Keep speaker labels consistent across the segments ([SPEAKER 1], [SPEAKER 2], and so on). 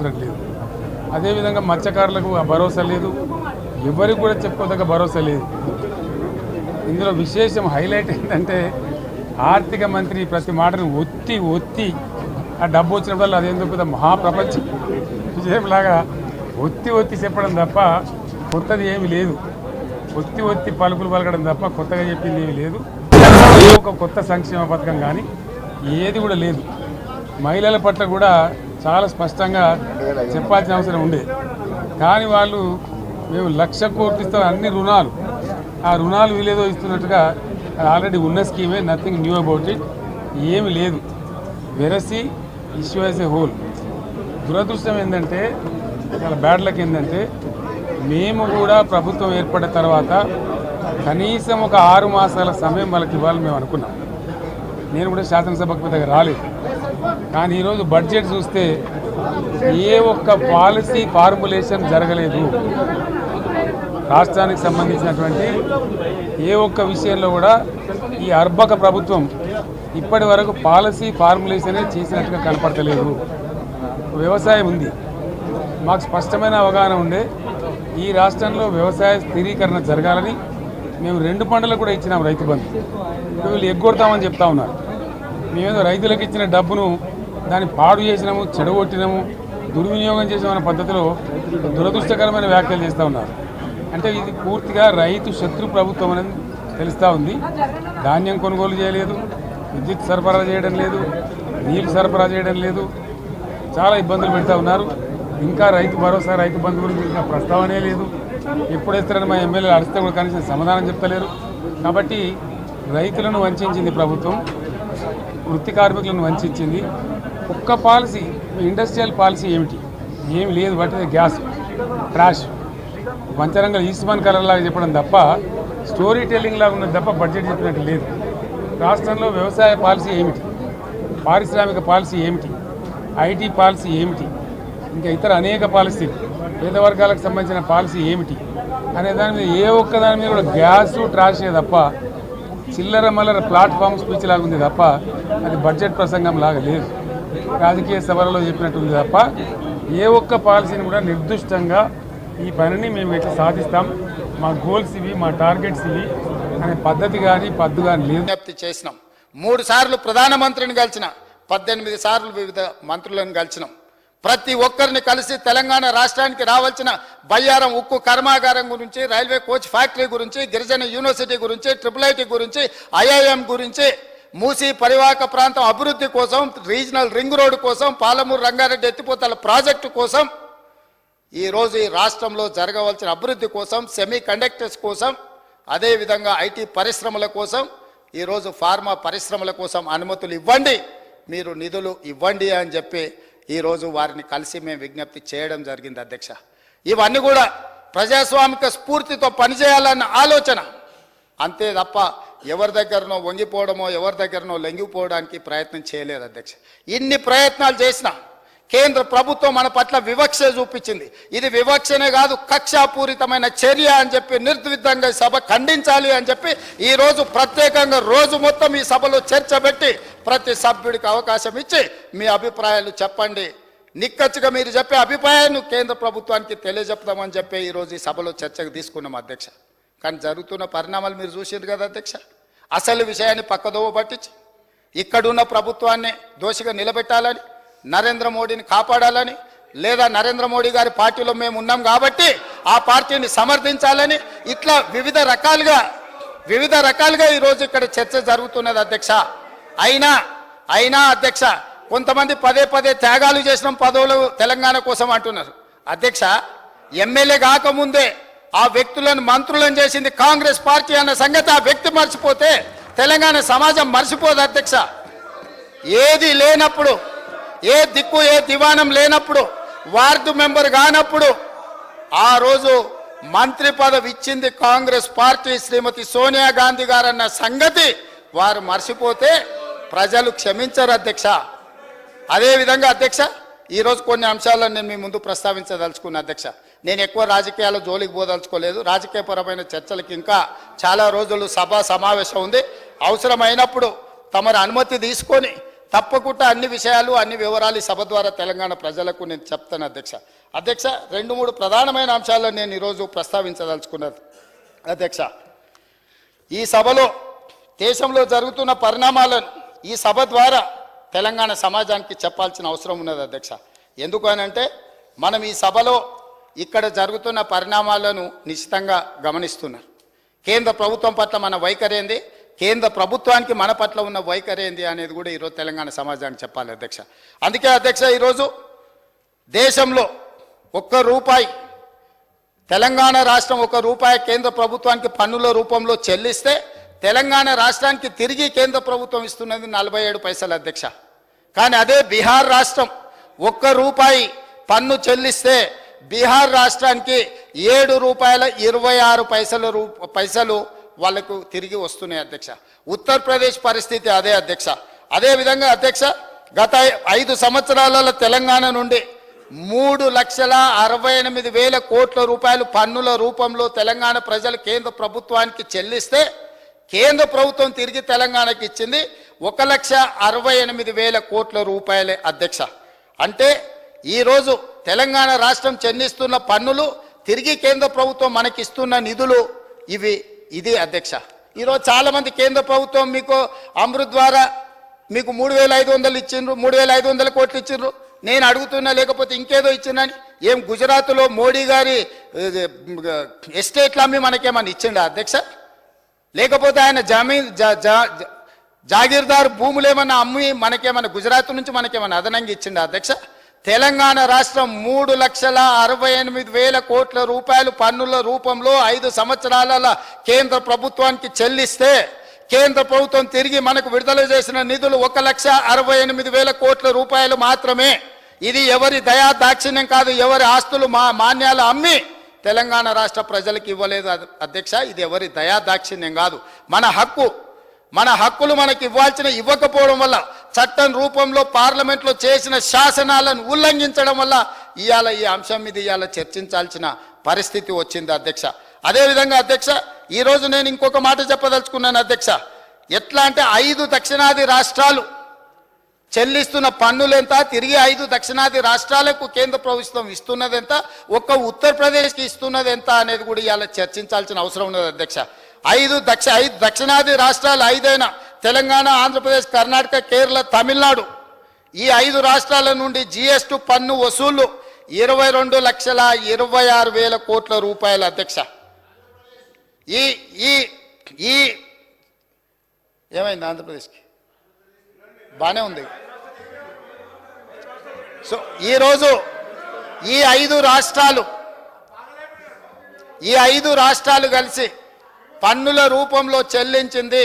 [SPEAKER 1] అవసరం లేదు. అదేవిధంగా మత్స్యకారులకు ఆ భరోసా లేదు, ఎవరికి కూడా చెప్పుకోదగ్గ భరోసా లేదు. ఇందులో విశేషం హైలైట్ ఏంటంటే ఆర్థిక మంత్రి ప్రతి మాటను ఒత్తి ఆ డబ్బు వచ్చినప్పుడు అదేందుకు పెద్ద మహాప్రపంచ విజయంలాగా ఒత్తి చెప్పడం తప్ప కొత్తది ఏమీ లేదు. ఒత్తి పలుకులు పలకడం తప్ప కొత్తగా చెప్పింది ఏమీ లేదు. ఒక కొత్త సంక్షేమ పథకం కానీ ఏది కూడా లేదు. మహిళల పట్ల కూడా చాలా స్పష్టంగా చెప్పాల్సిన అవసరం ఉండే, కానీ వాళ్ళు మేము 1,00,000 కోట్లు ఇస్తాం అన్ని రుణాలు, ఆ రుణాలు వీలేదో ఇస్తున్నట్టుగా అది ఆల్రెడీ ఉన్న స్కీమే, నథింగ్ న్యూ అబౌట్ ఇట్, ఏమి లేదు. వెరసి ఇష్యూ యాజ్ ఏ హోల్. దురదృష్టం ఏంటంటే, చాలా బ్యాడ్ లక్ ఏంటంటే, మేము కూడా ప్రభుత్వం ఏర్పడిన తర్వాత కనీసం ఒక 6 మాసాల సమయం వాళ్ళకి ఇవ్వాలని మేము అనుకున్నాం. నేను కూడా శాసనసభకు పెద్దగా రాలేదు, కానీ ఈరోజు బడ్జెట్ చూస్తే ఏ ఒక్క పాలసీ ఫార్ములేషన్ జరగలేదు. రాష్ట్రానికి సంబంధించినటువంటి ఏ ఒక్క విషయంలో కూడా ఈ అర్భక ప్రభుత్వం ఇప్పటి వరకు పాలసీ ఫార్ములేషనే చేసినట్టుగా కనపడతలేదు. వ్యవసాయం ఉంది, మాకు స్పష్టమైన అవగాహన ఉండే ఈ రాష్ట్రంలో వ్యవసాయ స్థిరీకరణ జరగాలని మేము 2 పంటలకు కూడా ఇచ్చినాం రైతు బంధు. వీళ్ళు ఎగ్గొడతామని చెప్తా ఉన్నారు. మేమేదో రైతులకు ఇచ్చిన డబ్బును దాన్ని పాడు చేసినాము, చెడగొట్టినాము, దుర్వినియోగం చేసామన్న పద్ధతిలో దురదృష్టకరమైన వ్యాఖ్యలు చేస్తూ ఉన్నారు. అంటే ఇది పూర్తిగా రైతు శత్రు ప్రభుత్వం అనేది తెలుస్తూ ఉంది. ధాన్యం కొనుగోలు చేయలేదు, విద్యుత్ సరఫరా చేయడం లేదు, నీళ్లు సరఫరా చేయడం లేదు, చాలా ఇబ్బందులు పెడతా ఉన్నారు. ఇంకా రైతు భరోసా, రైతు బంధు గురించి ఇంకా ప్రస్తావనే లేదు. ఎప్పుడు వేస్తారని మా ఎమ్మెల్యేలు అడిగితే కూడా కనీసం సమాధానం చెప్తలేరు. కాబట్టి రైతులను వంచింది ప్రభుత్వం, వృత్తి కార్మికులను వంచింది. ఒక్క పాలసీ, ఇండస్ట్రియల్ పాలసీ ఏమిటి? ఏమి లేదు. బట్టి గ్యాస్ ట్రాష్ పంచరంగ ఈస్మాన్ కలర్ లాగా చెప్పడం తప్ప, స్టోరీ టెల్లింగ్ లాగా ఉన్నది తప్ప బడ్జెట్ చెప్పినట్టు లేదు. రాష్ట్రంలో వ్యవసాయ పాలసీ ఏమిటి, పారిశ్రామిక పాలసీ ఏమిటి, ఐటీ పాలసీ ఏమిటి, ఇంకా ఇతర అనేక పాలసీలు, పేద వర్గాలకు సంబంధించిన పాలసీ ఏమిటి అనే దాని మీద ఏ ఒక్క దాని మీద కూడా గ్యాసు ట్రాషే తప్ప, చిల్లర మల్లర ప్లాట్ఫామ్ స్పీచ్ లాగా ఉంది తప్ప అది బడ్జెట్ ప్రసంగం లాగా లేదు. రాజకీయ సభలలో చెప్పినట్టుంది తప్ప ఏ ఒక్క పాలసీని కూడా నిర్దిష్టంగా ఈ పనిని మేము ఎట్లా సాధిస్తాం, మా గోల్స్ ఇవి, మా టార్గెట్స్ ఇవి అనే పద్ధతి కానీ పద్దు కానీ లేదు.
[SPEAKER 2] విజ్ఞప్తి చేసినాం. 3 సార్లు ప్రధానమంత్రిని కలిసిన, 18 సార్లు వివిధ మంత్రులను కలిసినాం. ప్రతి ఒక్కరిని కలిసి తెలంగాణ రాష్ట్రానికి రావాల్సిన బయ్యారం ఉక్కు కర్మాగారం గురించి, రైల్వే కోచ్ ఫ్యాక్టరీ గురించి, గిరిజన యూనివర్సిటీ గురించి, IIIT గురించి, IIM గురించి, మూసీ పరివాహక ప్రాంతం అభివృద్ధి కోసం, రీజనల్ రింగ్ రోడ్డు కోసం, పాలమూరు రంగారెడ్డి ఎత్తిపోతల ప్రాజెక్టు కోసం, ఈరోజు ఈ రాష్ట్రంలో జరగవలసిన అభివృద్ధి కోసం, సెమీ కండక్టర్స్ కోసం, అదేవిధంగా ఐటీ పరిశ్రమల కోసం, ఈరోజు ఫార్మా పరిశ్రమల కోసం అనుమతులు ఇవ్వండి, మీరు నిధులు ఇవ్వండి అని చెప్పి ఈరోజు వారిని కలిసి మేము విజ్ఞప్తి చేయడం జరిగింది అధ్యక్ష. ఇవన్నీ కూడా ప్రజాస్వామిక స్ఫూర్తితో పనిచేయాలన్న ఆలోచన, అంతే తప్ప ఎవరి దగ్గరనో వంగిపోవడమో ఎవరి దగ్గరనో లొంగిపోవడానికి ప్రయత్నం చేయలేదు అధ్యక్ష. ఇన్ని ప్రయత్నాలు చేసినా కేంద్ర ప్రభుత్వం మన పట్ల వివక్ష చూపించింది. ఇది వివక్షనే కాదు, కక్షాపూరితమైన చర్య అని చెప్పి నిర్ద్విధంగా సభ ఖండించాలి అని చెప్పి ఈరోజు ప్రత్యేకంగా రోజు మొత్తం ఈ సభలో చర్చ పెట్టి ప్రతి సభ్యుడికి అవకాశం ఇచ్చి మీ అభిప్రాయాలు చెప్పండి, నిక్కచ్చిగా మీరు చెప్పే అభిప్రాయాన్ని కేంద్ర ప్రభుత్వానికి తెలియజెప్తామని చెప్పి ఈరోజు ఈ సభలో చర్చకు తీసుకున్నాం అధ్యక్ష. కానీ జరుగుతున్న పరిణామాలు మీరు చూసారు కదా అధ్యక్ష. అసలు విషయాన్ని పక్కదోవ పట్టించి ఇక్కడున్న ప్రభుత్వాన్ని దోషిగా నిలబెట్టాలని, నరేంద్ర మోడీని కాపాడాలని, లేదా నరేంద్ర మోడీ గారి పార్టీలో మేము ఉన్నాం కాబట్టి ఆ పార్టీని సమర్థించాలని, ఇట్లా వివిధ రకాలుగా ఈరోజు ఇక్కడ చర్చ జరుగుతున్నది అధ్యక్ష. అయినా అధ్యక్ష, కొంతమంది పదే త్యాగాలు చేసిన పదవులు తెలంగాణ కోసం అంటున్నారు అధ్యక్ష. ఎమ్మెల్యే కాకముందే ఆ వ్యక్తులను మంత్రులను చేసింది కాంగ్రెస్ పార్టీ అన్న సంగతి ఆ వ్యక్తి మర్చిపోతే తెలంగాణ సమాజం మర్చిపోదు అధ్యక్ష. ఏది లేనప్పుడు, ఏ దిక్కు ఏ దివాణం లేనప్పుడు, వార్డు మెంబర్ కానప్పుడు ఆ రోజు మంత్రి పదవి ఇచ్చింది కాంగ్రెస్ పార్టీ, శ్రీమతి సోనియా గాంధీ గారన్న సంగతి వారు మర్చిపోతే ప్రజలు క్షమించరు అధ్యక్ష. అదేవిధంగా అధ్యక్ష, ఈరోజు కొన్ని అంశాలను నేను మీ ముందు ప్రస్తావించదలుచుకున్నా అధ్యక్ష. నేను ఎక్కువ రాజకీయాల జోలికి పోదలుచుకోలేదు. రాజకీయపరమైన చర్చలకు ఇంకా చాలా రోజులు సభ సమావేశం ఉంది. అవసరమైనప్పుడు తమరు అనుమతి తీసుకొని తప్పకుండా అన్ని విషయాలు అన్ని వివరాలు ఈ సభ ద్వారా తెలంగాణ ప్రజలకు నేను చెప్తాను అధ్యక్ష. అధ్యక్ష, 2-3 ప్రధానమైన అంశాలను నేను ఈరోజు ప్రస్తావించదలుచుకున్నది అధ్యక్ష. ఈ సభలో దేశంలో జరుగుతున్న పరిణామాలను ఈ సభ ద్వారా తెలంగాణ సమాజానికి చెప్పాల్సిన అవసరం ఉన్నది అధ్యక్ష. ఎందుకు అనంటే మనం ఈ సభలో ఇక్కడ జరుగుతున్న పరిణామాలను నిశ్చితంగా గమనిస్తున్నారు. కేంద్ర ప్రభుత్వం పట్ల మన వైఖరి ఏంది, కేంద్ర ప్రభుత్వానికి మన పట్ల ఉన్న వైఖరి ఏంది అనేది కూడా ఈరోజు తెలంగాణ సమాజానికి చెప్పాలి అధ్యక్ష. అందుకే అధ్యక్ష, ఈరోజు దేశంలో ₹1 తెలంగాణ రాష్ట్రం ₹1 కేంద్ర ప్రభుత్వానికి పన్నుల రూపంలో చెల్లిస్తే తెలంగాణ రాష్ట్రానికి తిరిగి కేంద్ర ప్రభుత్వం ఇస్తున్నది 47 పైసలు అధ్యక్ష. కానీ అదే బీహార్ రాష్ట్రం ₹1 పన్ను చెల్లిస్తే బీహార్ రాష్ట్రానికి ₹7.26 వాళ్లకు తిరిగి వస్తున్నాయి అధ్యక్ష. ఉత్తరప్రదేశ్ పరిస్థితి అదే అధ్యక్ష. అదే విధంగా అధ్యక్ష, గత 5 సంవత్సరాలలో తెలంగాణ నుండి ₹3,68,000 కోట్ల పన్నుల రూపంలో తెలంగాణ ప్రజలు కేంద్ర ప్రభుత్వానికి చెల్లిస్తే కేంద్ర ప్రభుత్వం తిరిగి తెలంగాణకి ఇచ్చింది ₹1,68,000 కోట్ల అధ్యక్ష. అంటే ఈరోజు తెలంగాణ రాష్ట్రం చెల్లిస్తున్న పన్నులు తిరిగి కేంద్ర ప్రభుత్వం మనకిస్తున్న నిధులు ఇది అధ్యక్ష. ఈరోజు చాలా మంది కేంద్ర ప్రభుత్వం మీకు అమృత్ ద్వారా మీకు 3,500 ఇచ్చిండ్రు, 3,500 కోట్లు ఇచ్చిండ్రు. నేను అడుగుతున్నా, లేకపోతే ఇంకేదో ఇచ్చిందని. ఏం గుజరాత్లో మోడీ గారి ఎస్టేట్లు అమ్మి మనకేమన్నా ఇచ్చిండా అధ్యక్ష? లేకపోతే ఆయన జాగీర్దార్ భూములు ఏమన్నా అమ్మి మనకేమన్నా గుజరాత్ నుంచి మనకేమన్నా అదనంగా ఇచ్చిండా అధ్యక్ష? తెలంగాణ రాష్ట్రం 3,68,000 కోట్ల పన్నుల రూపంలో 5 సంవత్సరాల కేంద్ర ప్రభుత్వానికి చెల్లిస్తే కేంద్ర ప్రభుత్వం తిరిగి మనకు విడుదల చేసిన నిధులు 1,68,000 కోట్ల మాత్రమే. ఇది ఎవరి దయా దాక్షిణ్యం కాదు, ఎవరి ఆస్తులు మాన్యాలు అమ్మి తెలంగాణ రాష్ట్ర ప్రజలకు ఇవ్వలేదు అధ్యక్ష. ఇది ఎవరి దయా దాక్షిణ్యం కాదు, మన హక్కులు మనకి ఇవ్వకపోవడం వల్ల, చట్టం రూపంలో పార్లమెంట్లో చేసిన శాసనాలను ఉల్లంఘించడం వల్ల ఇవాళ ఈ అంశం మీద ఇవాళ చర్చించాల్సిన పరిస్థితి వచ్చింది అధ్యక్ష. అదేవిధంగా అధ్యక్ష, ఈరోజు నేను ఇంకొక మాట చెప్పదలుచుకున్నాను అధ్యక్ష. ఎట్లా అంటే 5 దక్షిణాది రాష్ట్రాలు చెల్లిస్తున్న పన్నులు ఎంత, తిరిగి 5 దక్షిణాది రాష్ట్రాలకు కేంద్ర ప్రభుత్వం ఇస్తున్నది ఎంత, ఒక్క ఉత్తరప్రదేశ్కి ఇస్తున్నది ఎంత అనేది కూడా ఇవాళ చర్చించాల్సిన అవసరం ఉన్నది అధ్యక్ష. 5 దక్షిణాది రాష్ట్రాలు 5 అయినా తెలంగాణ, ఆంధ్రప్రదేశ్, కర్ణాటక, కేరళ, తమిళనాడు ఈ 5 రాష్ట్రాల నుండి GST పన్ను వసూళ్లు 22,26,000 కోట్ల అధ్యక్ష. ఏమైంది ఆంధ్రప్రదేశ్కి? బానే ఉంది. సో ఈరోజు ఈ 5 రాష్ట్రాలు కలిసి పన్నుల రూపంలో చెల్లించింది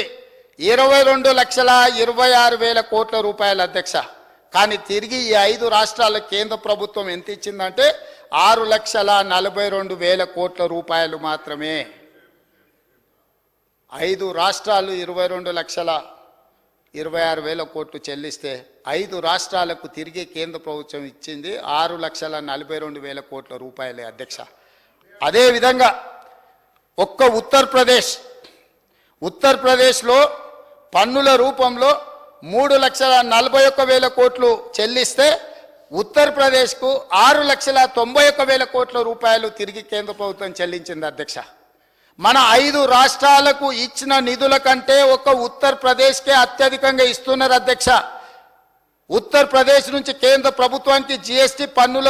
[SPEAKER 2] 22,26,000 కోట్ల అధ్యక్ష. కానీ తిరిగి ఈ 5 రాష్ట్రాల కేంద్ర ప్రభుత్వం ఎంత ఇచ్చిందంటే 6,42,000 కోట్ల మాత్రమే. 5 రాష్ట్రాలు 22,26,000 కోట్లు చెల్లిస్తే 5 రాష్ట్రాలకు తిరిగి కేంద్ర ప్రభుత్వం ఇచ్చింది 6,42,000 కోట్ల అధ్యక్ష. అదేవిధంగా ఒక్క ఉత్తరప్రదేశ్లో పన్నుల రూపంలో 3,41,000 కోట్లు చెల్లిస్తే ఉత్తరప్రదేశ్కు 6,91,000 కోట్ల తిరిగి కేంద్ర ప్రభుత్వం చెల్లించింది అధ్యక్ష. మన 5 రాష్ట్రాలకు ఇచ్చిన నిధుల కంటే ఒక్క ఉత్తరప్రదేశ్కే అత్యధికంగా ఇస్తున్నారు అధ్యక్ష. ఉత్తరప్రదేశ్ నుంచి కేంద్ర ప్రభుత్వానికి GST పన్నుల